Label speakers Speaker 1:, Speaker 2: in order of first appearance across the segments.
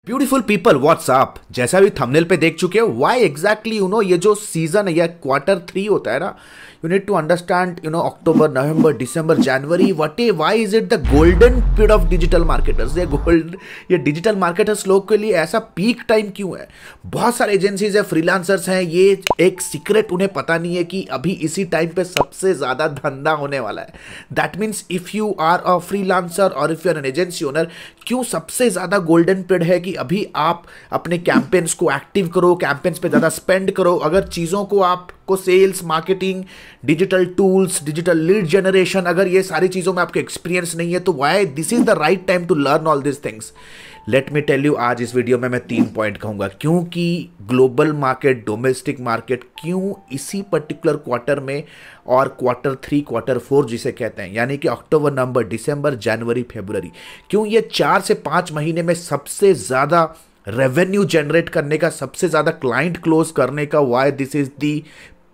Speaker 1: Beautiful people WhatsApp, जैसा भी thumbnail पे देख चुके हो, व्हाई एग्जैक्टली ये जो सीजन है या Q3 होता है ना, you need to understand October, November, December, January, why is it the golden period of digital marketers. ये डिजिटल मार्केटर्स लोग के लिए ऐसा पीक टाइम क्यों है? बहुत सारे एजेंसीज है, फ्रीलांसर्स हैं, ये एक सीक्रेट उन्हें पता नहीं है कि अभी इसी टाइम पे सबसे ज्यादा धंधा होने वाला है। That means if you are a freelancer और if you are an agency owner, क्यों सबसे ज्यादा गोल्डन पीरियड है कि अभी आप अपने कैंपेन्स को एक्टिव करो, कैंपेन्स पे ज्यादा स्पेंड करो। अगर चीजों को आपको sales, marketing, digital tools, digital lead generation, अगर ये सारी चीजों में आपके एक्सपीरियंस नहीं है तो why this is the right time to learn all this things. Let me tell you, आज इस वीडियो में मैं 3 पॉइंट कहूंगा क्योंकि ग्लोबल मार्केट, डोमेस्टिक मार्केट क्यों इसी पर्टिकुलर क्वार्टर में और Q3, Q4 जिसे कहते हैं, यानी कि अक्टूबर, नवंबर, दिसंबर, जनवरी, फरवरी, क्यों ये 4 से 5 महीने में सबसे ज्यादा रेवेन्यू जनरेट करने का, सबसे ज्यादा क्लाइंट क्लोज करने का, why this is the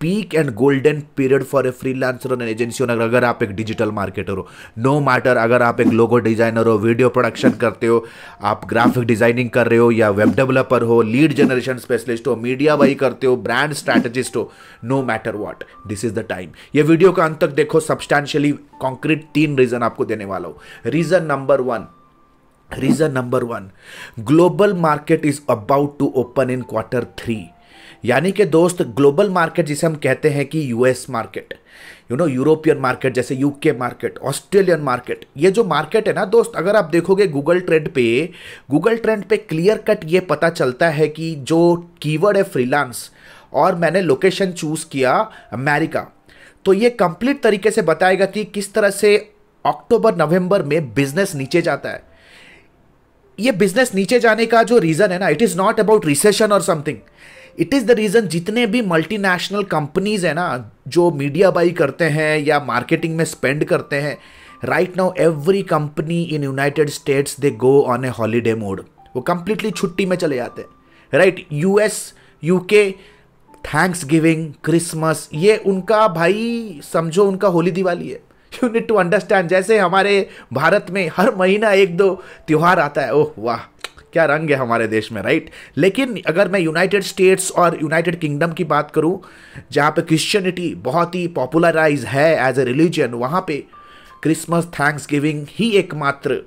Speaker 1: peak and golden period for a freelancer और एजेंसी ओनर। अगर आप एक डिजिटल मार्केटर हो, नो मैटर अगर आप एक लोगो डिजाइनर हो, वीडियो प्रोडक्शन करते हो, आप ग्राफिक डिजाइनिंग कर रहे हो या वेब डेवलपर हो, लीड जनरेशन स्पेशलिस्ट हो, मीडिया बाई करते हो, ब्रांड स्ट्रैटेजिस्ट हो, no matter what, this is the time. ये वीडियो का अंत तक देखो, सब्सटैंशियली कॉन्क्रीट 3 रीजन आपको देने वाला हूं। Reason number one, global market is about to open in Q3। यानी कि दोस्त, ग्लोबल मार्केट जिसे हम कहते हैं कि यूएस मार्केट, यूरोपियन मार्केट, जैसे यूके मार्केट, ऑस्ट्रेलियन मार्केट, ये जो मार्केट है ना दोस्त, अगर आप देखोगे गूगल ट्रेंड पे क्लियर कट ये पता चलता है कि जो कीवर्ड है फ्रीलांस और मैंने लोकेशन चूज किया अमेरिका, तो ये कंप्लीट तरीके से बताएगा कि किस तरह से अक्टूबर, नवंबर में बिजनेस नीचे जाता है। ये बिजनेस नीचे जाने का जो रीजन है ना, it is not about recession और something, it is the reason जितने भी मल्टीनेशनल कंपनीज है ना, जो मीडिया बाई करते हैं या मार्केटिंग में स्पेंड करते हैं, right now every company in United states they go on A holiday mode. वो कंप्लीटली छुट्टी में चले जाते हैं, right. US, UK, thanks giving, Christmas, ये उनका भाई समझो उनका होली दिवाली है। यू नीड टू अंडरस्टैंड, जैसे हमारे भारत में हर महीना 1-2 त्योहार आता है, ओह वाह क्या रंग है हमारे देश में, राइट। लेकिन अगर मैं यूनाइटेड स्टेट्स और यूनाइटेड किंगडम की बात करूं, जहां पे क्रिश्चियनिटी बहुत ही पॉपुलराइज है एज ए रिलीजन, वहां पे क्रिसमस, थैंक्स गिविंग ही एकमात्र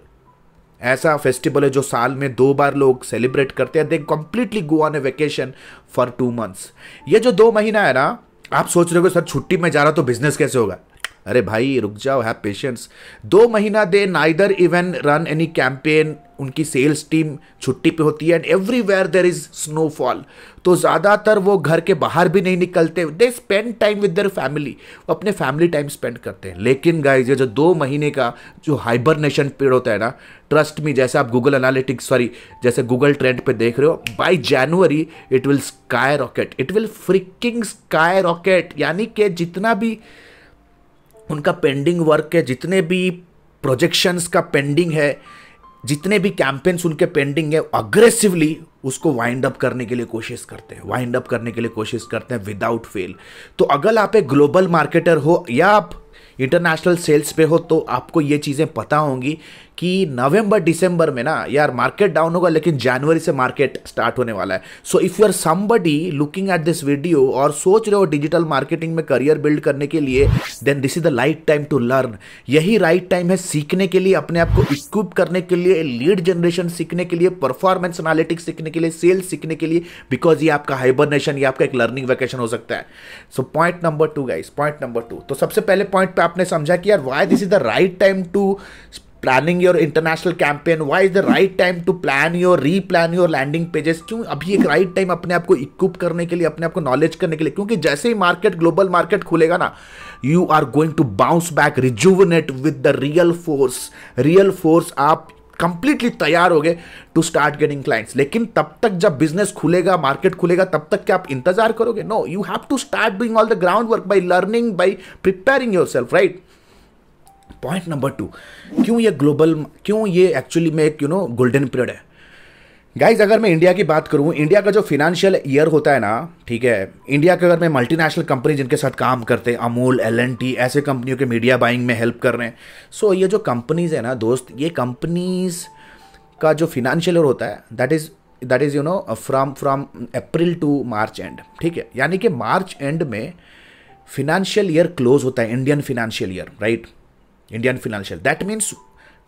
Speaker 1: ऐसा फेस्टिवल है जो साल में 2 बार लोग सेलिब्रेट करते हैं। दे completely go on A vacation for 2 months. ये जो 2 महीना है ना, आप सोच रहे हो सर छुट्टी में जा रहा तो बिजनेस कैसे होगा? अरे भाई रुक जाओ, हैव पेशेंस। 2 महीना they neither even run any campaign, उनकी सेल्स टीम छुट्टी पे होती है and everywhere there is snowfall, तो ज्यादातर वो घर के बाहर भी नहीं निकलते। They spend time with their family, वो अपने फैमिली टाइम स्पेंड करते हैं। लेकिन गाइस, ये जो 2 महीने का जो हाइबरनेशन पीरियड होता है ना, ट्रस्ट मी, जैसे आप जैसे गूगल ट्रेंड पे देख रहे हो, by January it will sky rocket, it will fricking sky rocket. यानी कि जितना भी उनका पेंडिंग वर्क है, जितने भी प्रोजेक्शंस का पेंडिंग है, जितने भी कैंपेन्स उनके पेंडिंग है, अग्रेसिवली उसको वाइंड अप करने के लिए कोशिश करते हैं विदाउट फेल। तो अगर आप एक ग्लोबल मार्केटर हो या आप इंटरनेशनल सेल्स पे हो, तो आपको ये चीज़ें पता होंगी कि नवंबर, दिसंबर में ना यार मार्केट डाउन होगा, लेकिन जनवरी से मार्केट स्टार्ट होने वाला है। So if you are somebody looking at this video और सोच रहे हो डिजिटल मार्केटिंग में करियर बिल्ड करने के लिए, then this is the right time to learn. यही राइट टाइम है सीखने के लिए, अपने आप को इक्विप करने के लिए, लीड जनरेशन सीखने के लिए, परफॉर्मेंस एनालिटिक्स सीखने के लिए, सेल्स सीखने के लिए, बिकॉज ये आपका हाइबरनेशन, ये आपका एक लर्निंग वैकेशन हो सकता है। So point number 2 guys, point number 2, तो सबसे पहले पॉइंट पे आपने समझा कि यार why this is the right time to planning your international campaign, why is the right time to plan your replan your landing pages. क्यों अभी एक राइट टाइम अपने आप को इक्विप करने के लिए, अपने आप को नॉलेज करने के लिए? क्योंकि जैसे ही मार्केट, ग्लोबल मार्केट खुलेगा ना, you are going to bounce back, rejuvenate with the real force. आप कंप्लीटली तैयार हो गए टू स्टार्ट गेटिंग क्लाइंट्स। लेकिन तब तक जब बिजनेस खुलेगा, मार्केट खुलेगा, तब तक क्या आप इंतजार करोगे? No, you have to start doing all the ground work by learning, by preparing yourself, right. Point number 2, क्यों ये एक्चुअली में एक गोल्डन पीरियड है। गाइज, अगर मैं इंडिया की बात करूं, इंडिया का जो फाइनेंशियल ईयर होता है ना, ठीक है, इंडिया का अगर मैं मल्टीनेशनल कंपनी जिनके साथ काम करते हैं, अमूल, L&T, ऐसे कंपनियों के मीडिया बाइंग में हेल्प कर रहे हैं। सो ये जो कंपनीज है ना दोस्त, ये कंपनीज का जो फाइनेंशियल ईयर होता है that is from April to March end, ठीक है। यानी कि मार्च एंड में फिनेंशियल ईयर क्लोज होता है, Indian financial year, right, Indian financial. That means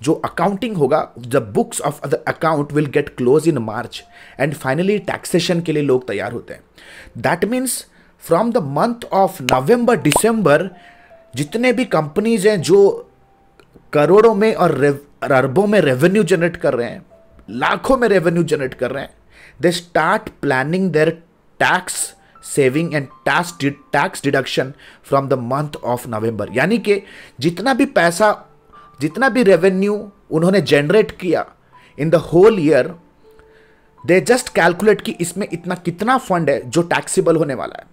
Speaker 1: जो अकाउंटिंग होगा, the books of the account will get close in March end finally taxation के लिए लोग तैयार होते हैं। That means from the month of November December जितने भी कंपनीज हैं जो करोड़ों में और अरबों में रेवेन्यू जनरेट कर रहे हैं, लाखों में रेवेन्यू जनरेट कर रहे हैं, they start planning their tax saving and tax deduction from the month of November. यानी कि जितना भी पैसा, जितना भी रेवेन्यू उन्होंने जनरेट किया in the whole year, they just calculate कि इसमें इतना कितना फंड है जो टैक्सेबल होने वाला है,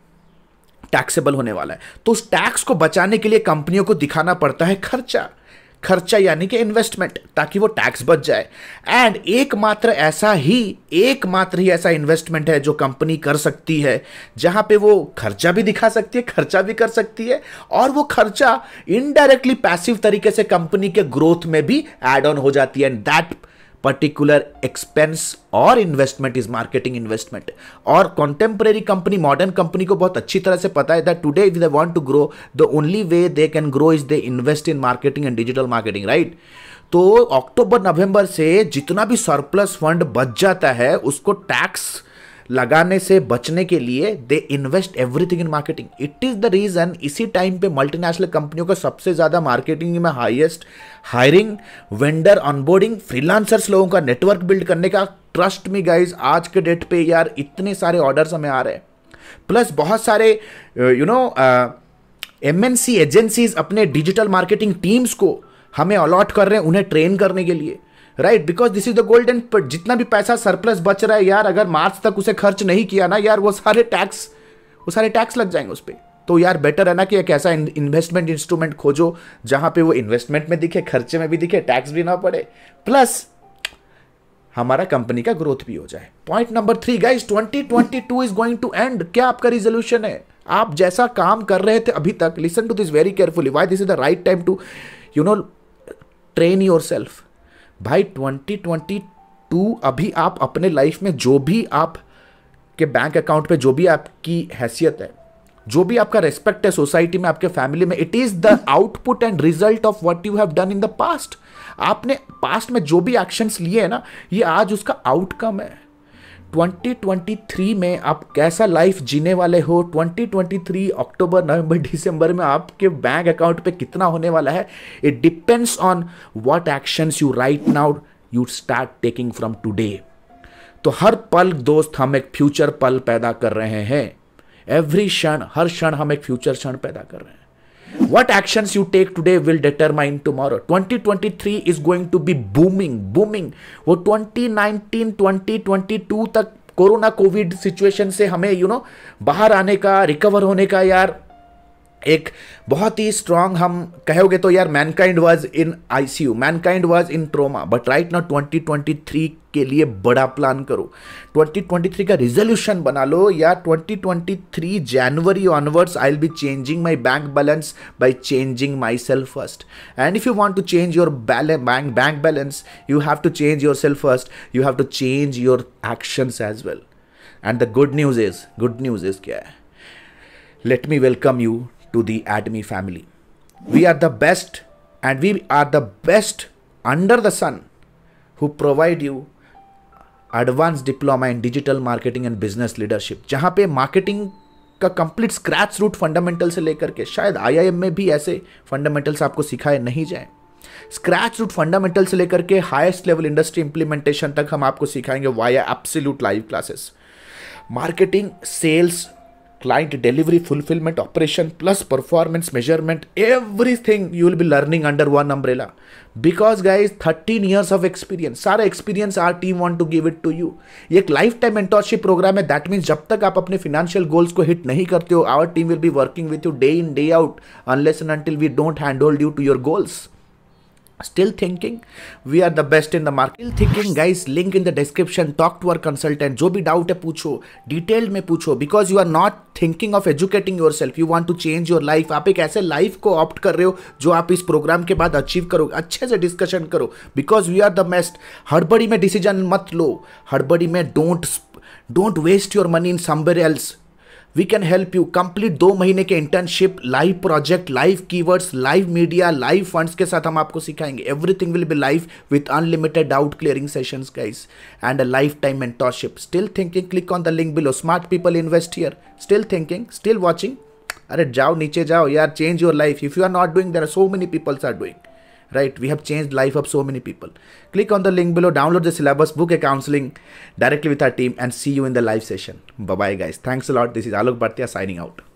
Speaker 1: टैक्सेबल होने वाला है। तो उस टैक्स को बचाने के लिए कंपनियों को दिखाना पड़ता है खर्चा, खर्चा यानी कि इन्वेस्टमेंट, ताकि वो टैक्स बच जाए। एंड एकमात्र ही ऐसा इन्वेस्टमेंट है जो कंपनी कर सकती है जहां पे वो खर्चा भी दिखा सकती है, खर्चा भी कर सकती है, और वो खर्चा इनडायरेक्टली पैसिव तरीके से कंपनी के ग्रोथ में भी एड ऑन हो जाती है। एंड दैट पर्टिकुलर एक्सपेंस और इन्वेस्टमेंट इज मार्केटिंग इन्वेस्टमेंट। और कॉन्टेम्परेरी कंपनी, मॉडर्न कंपनी को बहुत अच्छी तरह से पता है that today if they want to grow, the only way they can grow is they invest in marketing and digital marketing, right. तो अक्टूबर नवंबर से जितना भी सरप्लस फंड बच जाता है उसको टैक्स लगाने से बचने के लिए they invest everything in marketing. It is the reason इसी टाइम पे मल्टीनेशनल कंपनियों का सबसे ज्यादा मार्केटिंग में highest hiring, vendor onboarding, freelancers लोगों का नेटवर्क बिल्ड करने का। ट्रस्ट मी गाइज, आज के डेट पे यार इतने सारे ऑर्डर्स हमें आ रहे हैं, प्लस बहुत सारे एमएनसी एजेंसीज अपने डिजिटल मार्केटिंग टीम्स को हमें अलॉट कर रहे हैं उन्हें ट्रेन करने के लिए, right, because this is the golden. जितना भी पैसा सरप्लस बच रहा है यार, अगर मार्च तक उसे खर्च नहीं किया ना यार, वो सारे टैक्स लग जाएंगे उस पर। तो यार बेटर है ना कि एक ऐसा इन्वेस्टमेंट इंस्ट्रूमेंट खोजो जहां पे वो इन्वेस्टमेंट में दिखे, खर्चे में भी दिखे, टैक्स भी ना पड़े, प्लस हमारा कंपनी का ग्रोथ भी हो जाए। Point number 3 guys, 2022 is going to end. क्या आपका रिजोल्यूशन है? आप जैसा काम कर रहे थे अभी तक, listen to this very carefully, why this is the right time to train yourself. भाई 2022 अभी आप अपने लाइफ में जो भी आप के बैंक अकाउंट पे जो भी आपकी हैसियत है, जो भी आपका रेस्पेक्ट है सोसाइटी में, आपके फैमिली में, it is the output and result of what you have done in the past. आपने पास्ट में जो भी एक्शंस लिए हैं ना, ये आज उसका आउटकम है। 2023 में आप कैसा लाइफ जीने वाले हो, 2023 अक्टूबर नवंबर दिसंबर में आपके बैंक अकाउंट पे कितना होने वाला है, it depends on what actions you right now you start taking from today. तो हर पल दोस्त हम एक फ्यूचर पल पैदा कर रहे हैं। एवरी क्षण, हर क्षण हम एक फ्यूचर क्षण पैदा कर रहे हैं। What actions you take today will determine tomorrow. 2023 is going to be booming. वो 2019, 2022 तक कोरोना कोविड सिचुएशन से हमें बाहर आने का, रिकवर होने का यार एक बहुत ही स्ट्रांग, हम कहोगे तो यार Mankind was in ICU, Mankind was in trauma, but right now 2023 के लिए बड़ा प्लान करो। 2023 का रिजोल्यूशन बना लो या 2023 January onwards I will be changing my bank balance by changing myself first. And if you want to change your bank balance, you have to change yourself first, you have to change your actions as well. And the good news is क्या है? Let me welcome you to the ADME family. We are the best and we are the best under the sun who provide you advanced diploma in digital marketing and business leadership, जहां पे marketing का complete scratch root fundamental से लेकर के, शायद IIM में भी ऐसे फंडामेंटल्स आपको सिखाए नहीं जाए, स्क्रैच रूट फंडामेंटल से लेकर के हाईएस्ट लेवल इंडस्ट्री इंप्लीमेंटेशन तक हम आपको सिखाएंगे via absolute live classes. Marketing, sales, client delivery, fulfillment, operation plus performance measurement, everything you will be learning under one umbrella, because guys 13 years of experience, सारा experience our team want to give it to you। ये एक life time mentorship programme है। That means जब तक आप अपने financial goals को hit नहीं करते हो, our team will be working with you day in day out unless and until we don't hand hold you to your goals. Still thinking? We are the best in the market. Still thinking guys, link in the description. Talk to our consultant. जो भी doubt है पूछो, detail में पूछो, because you are not thinking of educating your self, you want to change your life. आप एक ऐसे life को ऑप्ट कर रहे हो जो आप इस प्रोग्राम के बाद अचीव करोगे. अच्छे से डिस्कशन करो, because we are the best. हड़बड़ी में डिसीजन मत लो, हड़बड़ी में don't waste your money in somewhere else. We can help you. Complete 2 महीने के internship, live project, live keywords, live media, live funds के साथ हम आपको सिखाएंगे. Everything will be live with unlimited doubt clearing sessions guys and a lifetime mentorship. Still thinking? Click on the link below. Smart people invest here. Still thinking? Still watching? अरे जाओ नीचे जाओ यार. Change your life. If you are not doing, there are so many peoples are doing. Right, we have changed life of so many people. Click on the link below, download the syllabus, book a counseling directly with our team, and see you in the live session. Bye bye guys. Thanks a lot. This is Alok Bhatia signing out.